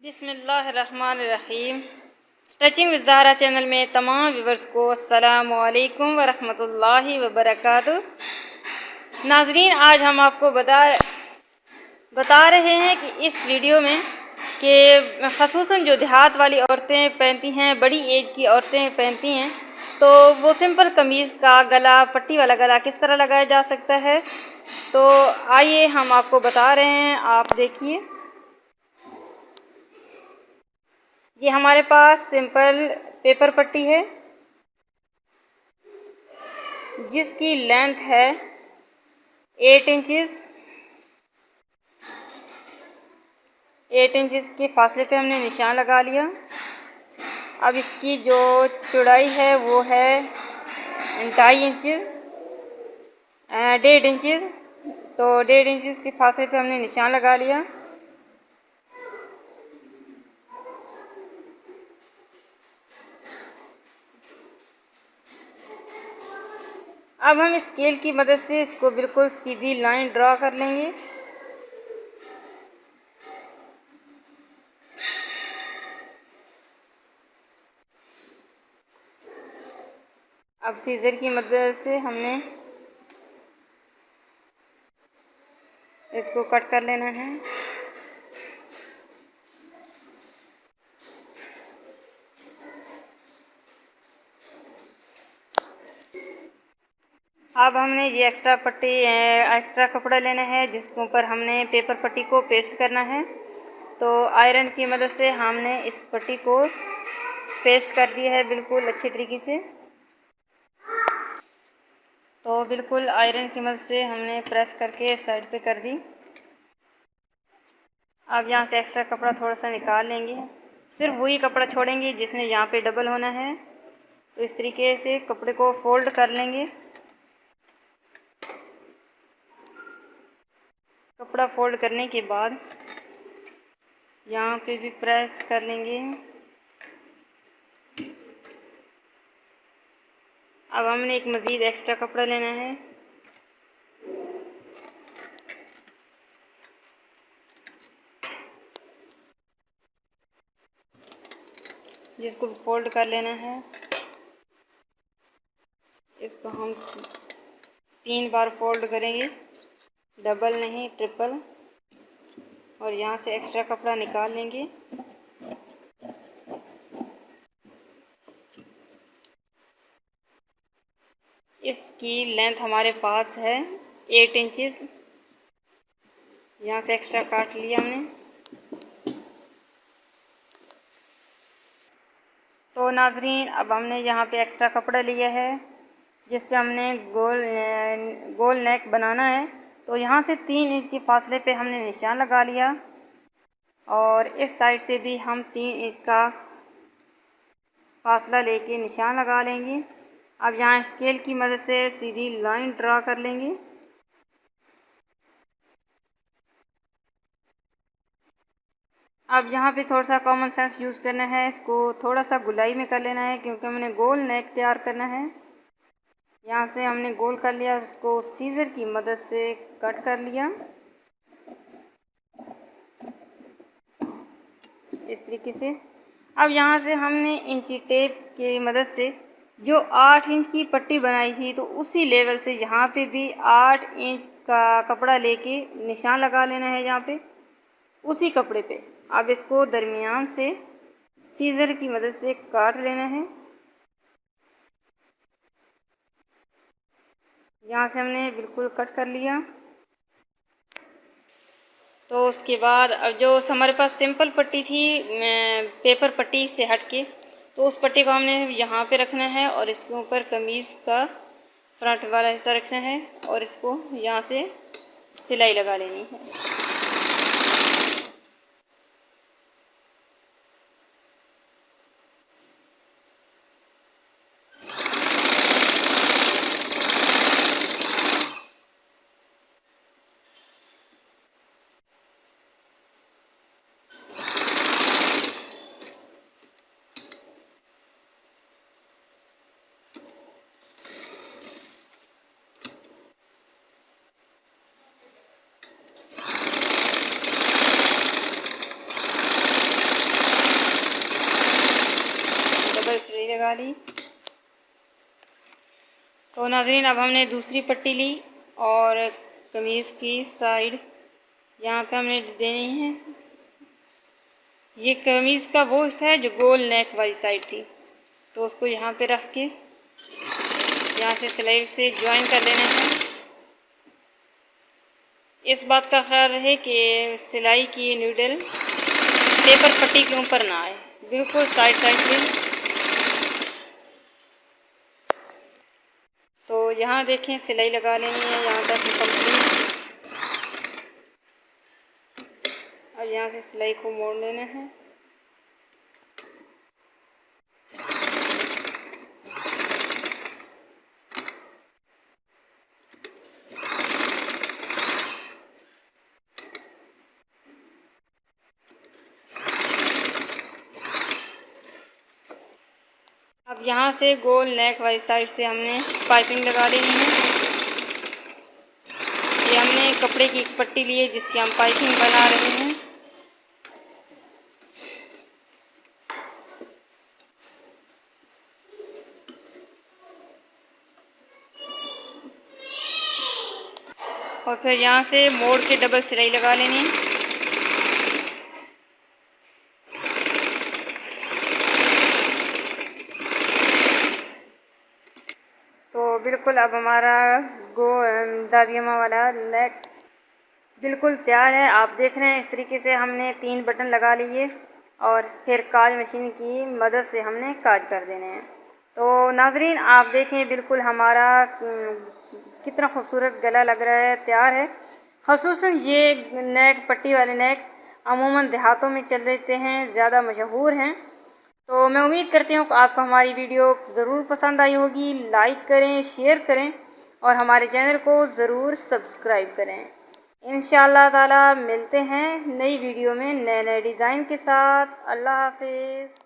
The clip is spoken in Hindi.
बिस्मिल्लाहिर्रहमानिर्रहीम। स्टिचिंग विद ज़हरा चैनल में तमाम व्यूवर्स को अस्सलामु अलैकुम व रहमतुल्लाहि व बरकातुहू। नाज़रीन, आज हम आपको बता रहे हैं कि इस वीडियो में कि ख़ुसूसन जो देहात वाली औरतें पहनती हैं, बड़ी एज की औरतें पहनती हैं, तो वो सिंपल कमीज़ का गला, पट्टी वाला गला किस तरह लगाया जा सकता है। तो आइए हम आपको बता रहे हैं, आप देखिए। ये हमारे पास सिंपल पेपर पट्टी है जिसकी लेंथ है 8 इंचज़। 8 इंचज़ के फासले पे हमने निशान लगा लिया। अब इसकी जो चौड़ाई है वो है 2.5 इंचज़, 1.5 इंचज़। तो 1.5 इंचज़ के फासले पे हमने निशान लगा लिया। अब हम स्केल की मदद से इसको बिल्कुल सीधी लाइन ड्रा कर लेंगे। अब सीज़र की मदद से हमने इसको कट कर लेना है। अब हमने ये एक्स्ट्रा कपड़ा लेना है जिसके ऊपर हमने पेपर पट्टी को पेस्ट करना है। तो आयरन की मदद से हमने इस पट्टी को पेस्ट कर दिया है बिल्कुल अच्छी तरीके से। तो बिल्कुल आयरन की मदद से हमने प्रेस करके साइड पे कर दी। अब यहाँ से एक्स्ट्रा कपड़ा थोड़ा सा निकाल लेंगे, सिर्फ वही कपड़ा छोड़ेंगे जिसने यहाँ पे डबल होना है। तो इस तरीके से कपड़े को फोल्ड कर लेंगे। कपड़ा फोल्ड करने के बाद यहाँ पे भी प्रेस कर लेंगे। अब हमने एक मज़ीद एक्स्ट्रा कपड़ा लेना है, जिसको फोल्ड कर लेना है। इसको हम 3 बार फोल्ड करेंगे, डबल नहीं ट्रिपल। और यहाँ से एक्स्ट्रा कपड़ा निकाल लेंगे। इसकी लेंथ हमारे पास है 8 इंचज़। यहाँ से एक्स्ट्रा काट लिया हमने। तो नाज़रीन, अब हमने यहाँ पे एक्स्ट्रा कपड़ा लिया है जिस पे हमने गोल नेक बनाना है। तो यहाँ से 3 इंच के फासले पे हमने निशान लगा लिया और इस साइड से भी हम 3 इंच का फासला लेके निशान लगा लेंगे। अब यहाँ स्केल की मदद से सीधी लाइन ड्रा कर लेंगे। अब यहाँ पे थोड़ा सा कॉमन सेंस यूज़ करना है, इसको थोड़ा सा गुलाई में कर लेना है क्योंकि हमने गोल नेक तैयार करना है। यहाँ से हमने गोल कर लिया, उसको सीज़र की मदद से कट कर लिया इस तरीके से। अब यहाँ से हमने इंची टेप की मदद से जो 8 इंच की पट्टी बनाई थी, तो उसी लेवल से यहाँ पे भी 8 इंच का कपड़ा लेके निशान लगा लेना है यहाँ पे उसी कपड़े पे। अब इसको दरमियान से सीज़र की मदद से काट लेना है। यहाँ से हमने बिल्कुल कट कर लिया। तो उसके बाद अब जो हमारे पास सिंपल पट्टी थी पेपर पट्टी से हटके, तो उस पट्टी को हमने यहाँ पे रखना है और इसके ऊपर कमीज़ का फ्रंट वाला हिस्सा रखना है और इसको यहाँ से सिलाई लगा लेनी है। लगा ली। तो नाज़रीन अब हमने दूसरी पट्टी ली और कमीज़ की साइड यहाँ पे हमने देनी है। ये कमीज़ का वो हिस्सा है जो गोल नेक वाली साइड थी, तो उसको यहाँ पे रख के यहाँ से सिलाई से ज्वाइन कर लेना है। इस बात का ख्याल रहे कि सिलाई की नीडल पेपर पट्टी के ऊपर ना आए, बिल्कुल साइड से। तो यहाँ देखें सिलाई लगा लेनी है यहाँ तक कंप्लीट। अब यहाँ से सिलाई को मोड़ लेना है। अब यहाँ से गोल नेक वाली साइड से हमने पाइपिंग लगा लेनी है। ये हमने कपड़े की एक पट्टी ली है जिसकी हम पाइपिंग बना रहे हैं। और फिर यहाँ से मोड़ के डबल सिलाई लगा लेनी है। तो बिल्कुल अब हमारा दादियमा वाला नेक बिल्कुल तैयार है। आप देख रहे हैं इस तरीके से हमने 3 बटन लगा लिए और फिर काज मशीन की मदद से हमने काज कर देने हैं। तो नाजरीन आप देखें बिल्कुल हमारा कितना खूबसूरत गला लग रहा है, तैयार है। ख़ुसूसन ये नेक पट्टी वाले नेक अमूमन देहातों में चल देते हैं, ज़्यादा मशहूर हैं। तो मैं उम्मीद करती हूँ कि आपको हमारी वीडियो ज़रूर पसंद आई होगी। लाइक करें, शेयर करें और हमारे चैनल को ज़रूर सब्सक्राइब करें। इंशाअल्लाह ताला मिलते हैं नई वीडियो में नए नए डिज़ाइन के साथ। अल्लाह हाफिज़।